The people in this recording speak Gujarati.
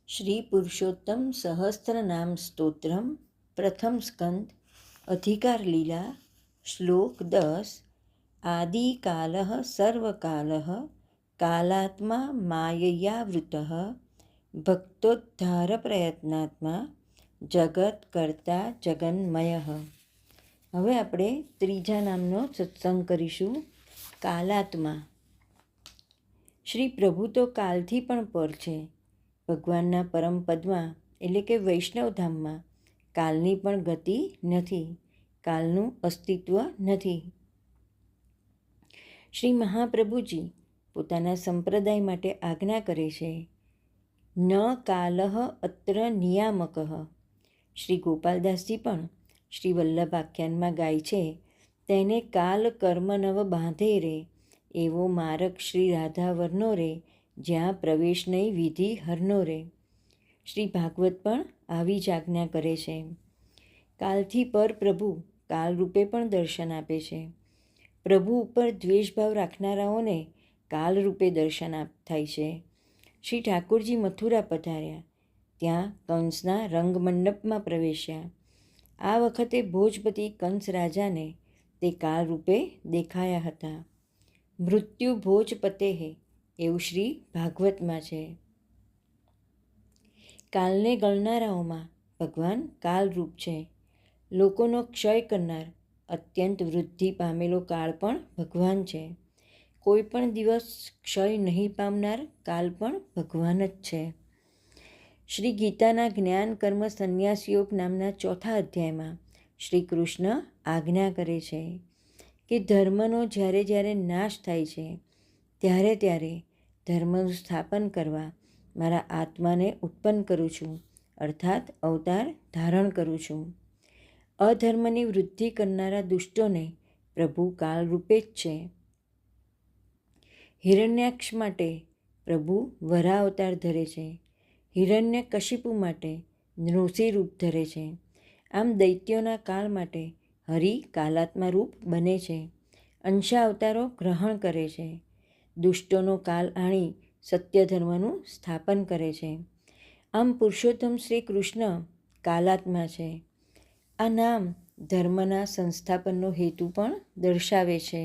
શ્રી પુરુષોત્તમ સહસ્ત્રનામ સ્તોત્રમ પ્રથમ સ્કંદ અધિકાર લીલા શ્લોક 10 આદિકાલઃ સર્વકાલઃ કાલાત્મા માયયાવૃતઃ ભક્તોદ્ધાર પ્રયત્નાત્મા જગત કર્તા જગન્મયઃ. હવે આપણે ત્રીજા નામનો સત્સંગ કરીશું. કાલાત્મા. શ્રી પ્રભુ તો કાલથી પણ પર છે. ભગવાનના પરમ પદમાં એટલે કે વૈષ્ણવધામમાં કાલની પણ ગતિ નથી, કાલનું અસ્તિત્વ નથી. શ્રી મહાપ્રભુજી પોતાના સંપ્રદાય માટે આજ્ઞા કરે છે, ન કાલઃ અત્ર નિયામકઃ. શ્રી ગોપાલદાસજી પણ શ્રી વલ્લભ આખ્યાનમાં ગાય છે, તેને કાલ કર્મ નવ બાંધે રે, એવો માર્ગ શ્રી રાધા વર્નો રે, જ્યાં પ્રવેશ નહીં વિધિ હરનો રે. શ્રી ભાગવત પણ આવી જ આજ્ઞા કરે છે. કાલથી પર પ્રભુ કાલરૂપે પણ દર્શન આપે છે. પ્રભુ ઉપર દ્વેષભાવ રાખનારાઓને કાલરૂપે દર્શન થાય છે. શ્રી ઠાકોરજી મથુરા પધાર્યા, ત્યાં કંસના રંગમંડપમાં પ્રવેશ્યા. આ વખતે ભોજપતિ કંસ રાજાને તે કાલરૂપે દેખાયા હતા. મૃત્યુ ભોજપતે હે, એવું શ્રી ભાગવતમાં છે. કાલને ગણનારાઓમાં ભગવાન કાલરૂપ છે. લોકોનો ક્ષય કરનાર અત્યંત વૃદ્ધિ પામેલો કાળ પણ ભગવાન છે. કોઈ પણ દિવસ ક્ષય નહીં પામનાર કાલ પણ ભગવાન જ છે. શ્રી ગીતાના જ્ઞાન કર્મ સંન્યાસ યોગ નામના 4થા અધ્યાયમાં શ્રી કૃષ્ણ આજ્ઞા કરે છે કે ધર્મનો જ્યારે જ્યારે નાશ થાય છે ત્યારે ત્યારે ધર્મનું સ્થાપન કરવા મારા આત્માને ઉત્પન્ન કરું છું, અર્થાત અવતાર ધારણ કરું છું. અધર્મની વૃદ્ધિ કરનારા દુષ્ટોને પ્રભુ કાલરૂપે જ છે. હિરણ્યાક્ષ માટે પ્રભુ વરા અવતાર ધરે છે. હિરણ્યકશિપુ માટે નૃસિંહ રૂપ ધરે છે. આમ દૈત્યોના કાળ માટે હરિ કાલાત્મા રૂપ બને છે. અંશા અવતારો ગ્રહણ કરે છે. દુષ્ટોનો કાલ આણી સત્ય ધર્મનું સ્થાપન કરે છે. આમ પુરુષોત્તમ શ્રી કૃષ્ણ કાલાત્મા છે. આ નામ ધર્મના સંસ્થાપનનો હેતુ પણ દર્શાવે છે.